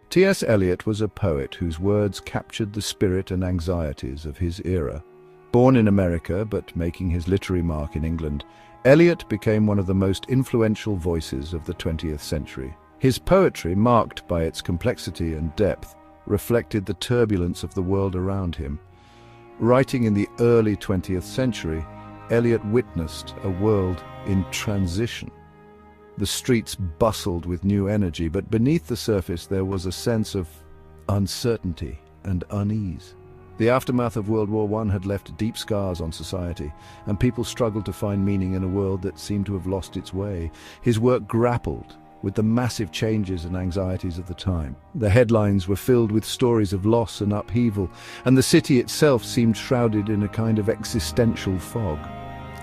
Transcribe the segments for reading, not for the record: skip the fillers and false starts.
T.S. Eliot was a poet whose words captured the spirit and anxieties of his era. Born in America but making his literary mark in England, Eliot became one of the most influential voices of the 20th century. His poetry, marked by its complexity and depth, reflected the turbulence of the world around him. Writing in the early 20th century, Eliot witnessed a world in transition. The streets bustled with new energy, but beneath the surface there was a sense of uncertainty and unease. The aftermath of World War I had left deep scars on society, and people struggled to find meaning in a world that seemed to have lost its way. His work grappled with the massive changes and anxieties of the time. The headlines were filled with stories of loss and upheaval, and the city itself seemed shrouded in a kind of existential fog.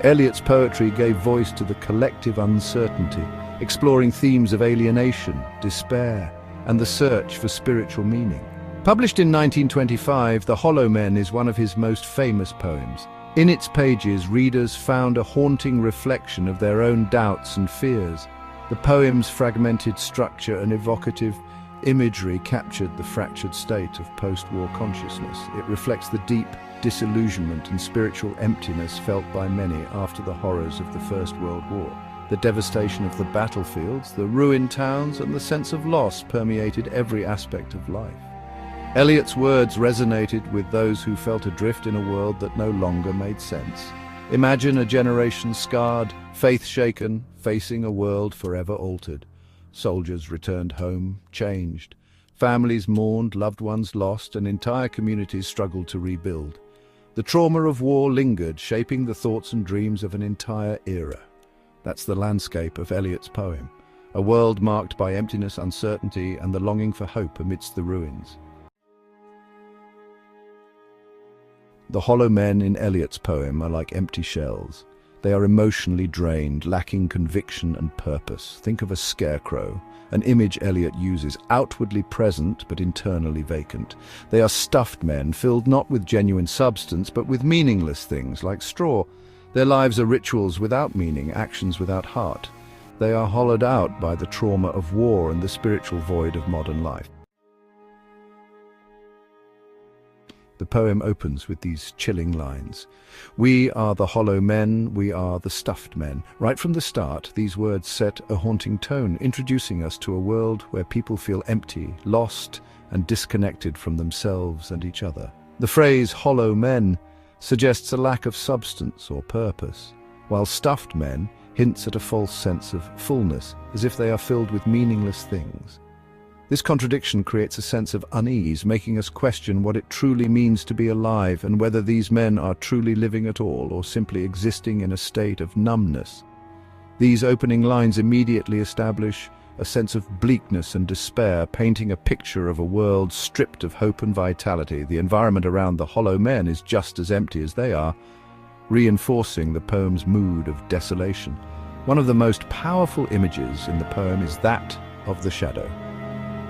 Eliot's poetry gave voice to the collective uncertainty, exploring themes of alienation, despair, and the search for spiritual meaning. Published in 1925, The Hollow Men is one of his most famous poems. In its pages, readers found a haunting reflection of their own doubts and fears. The poem's fragmented structure and evocative imagery captured the fractured state of post-war consciousness. It reflects the deep disillusionment and spiritual emptiness felt by many after the horrors of the First World War. The devastation of the battlefields, the ruined towns, and the sense of loss permeated every aspect of life. Eliot's words resonated with those who felt adrift in a world that no longer made sense. Imagine a generation scarred, faith shaken, facing a world forever altered. Soldiers returned home, changed. Families mourned, loved ones lost, and entire communities struggled to rebuild. The trauma of war lingered, shaping the thoughts and dreams of an entire era. That's the landscape of Eliot's poem, a world marked by emptiness, uncertainty, and the longing for hope amidst the ruins. The hollow men in Eliot's poem are like empty shells. They are emotionally drained, lacking conviction and purpose. Think of a scarecrow, an image Eliot uses, outwardly present but internally vacant. They are stuffed men, filled not with genuine substance but with meaningless things like straw. Their lives are rituals without meaning, actions without heart. They are hollowed out by the trauma of war and the spiritual void of modern life. The poem opens with these chilling lines. We are the hollow men, we are the stuffed men. Right from the start, these words set a haunting tone, introducing us to a world where people feel empty, lost, and disconnected from themselves and each other. The phrase hollow men suggests a lack of substance or purpose, while stuffed men hints at a false sense of fullness, as if they are filled with meaningless things. This contradiction creates a sense of unease, making us question what it truly means to be alive and whether these men are truly living at all or simply existing in a state of numbness. These opening lines immediately establish a sense of bleakness and despair, painting a picture of a world stripped of hope and vitality. The environment around the hollow men is just as empty as they are, reinforcing the poem's mood of desolation. One of the most powerful images in the poem is that of the shadow.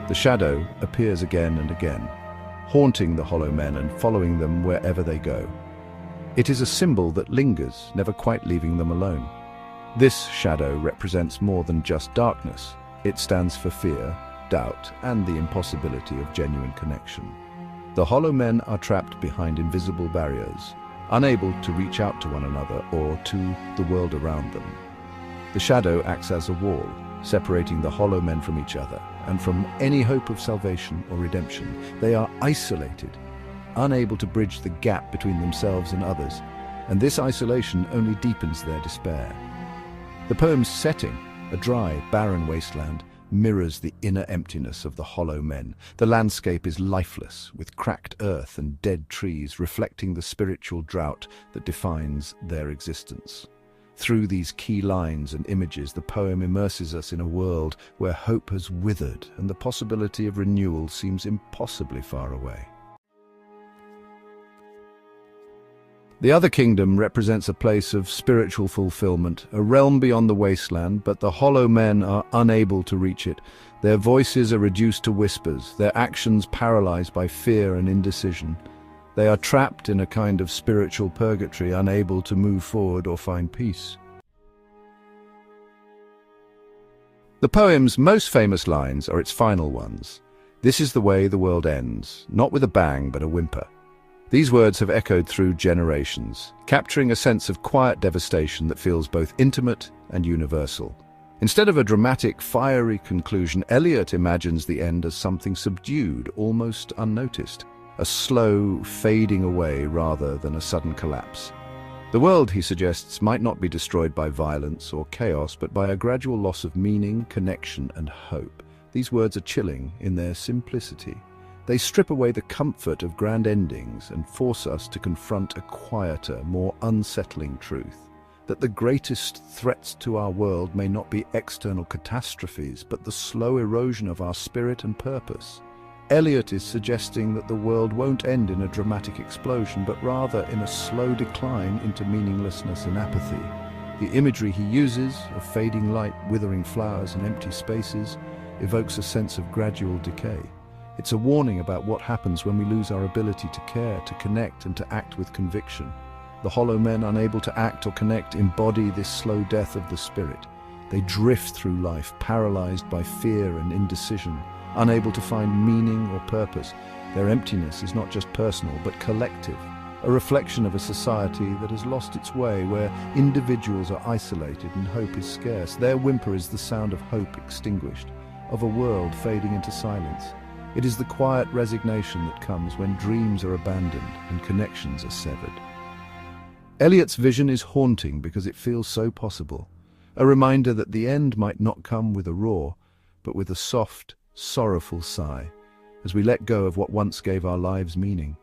The shadow appears again and again, haunting the hollow men and following them wherever they go. It is a symbol that lingers, never quite leaving them alone. This shadow represents more than just darkness. It stands for fear, doubt, and the impossibility of genuine connection. The hollow men are trapped behind invisible barriers, unable to reach out to one another or to the world around them. The shadow acts as a wall, separating the hollow men from each other and from any hope of salvation or redemption. They are isolated, unable to bridge the gap between themselves and others, and this isolation only deepens their despair. The poem's setting, a dry, barren wasteland, mirrors the inner emptiness of the hollow men. The landscape is lifeless, with cracked earth and dead trees reflecting the spiritual drought that defines their existence. Through these key lines and images, the poem immerses us in a world where hope has withered and the possibility of renewal seems impossibly far away. The other kingdom represents a place of spiritual fulfillment, a realm beyond the wasteland, but the hollow men are unable to reach it. Their voices are reduced to whispers, their actions paralyzed by fear and indecision. They are trapped in a kind of spiritual purgatory, unable to move forward or find peace. The poem's most famous lines are its final ones. This is the way the world ends, not with a bang but a whimper. These words have echoed through generations, capturing a sense of quiet devastation that feels both intimate and universal. Instead of a dramatic, fiery conclusion, Eliot imagines the end as something subdued, almost unnoticed, a slow fading away rather than a sudden collapse. The world, he suggests, might not be destroyed by violence or chaos, but by a gradual loss of meaning, connection, and hope. These words are chilling in their simplicity. They strip away the comfort of grand endings and force us to confront a quieter, more unsettling truth. That the greatest threats to our world may not be external catastrophes, but the slow erosion of our spirit and purpose. Eliot is suggesting that the world won't end in a dramatic explosion, but rather in a slow decline into meaninglessness and apathy. The imagery he uses, of fading light, withering flowers, and empty spaces, evokes a sense of gradual decay. It's a warning about what happens when we lose our ability to care, to connect, and to act with conviction. The hollow men, unable to act or connect, embody this slow death of the spirit. They drift through life, paralyzed by fear and indecision, unable to find meaning or purpose. Their emptiness is not just personal, but collective, a reflection of a society that has lost its way, where individuals are isolated and hope is scarce. Their whimper is the sound of hope extinguished, of a world fading into silence. It is the quiet resignation that comes when dreams are abandoned and connections are severed. Eliot's vision is haunting because it feels so possible, a reminder that the end might not come with a roar, but with a soft, sorrowful sigh, as we let go of what once gave our lives meaning.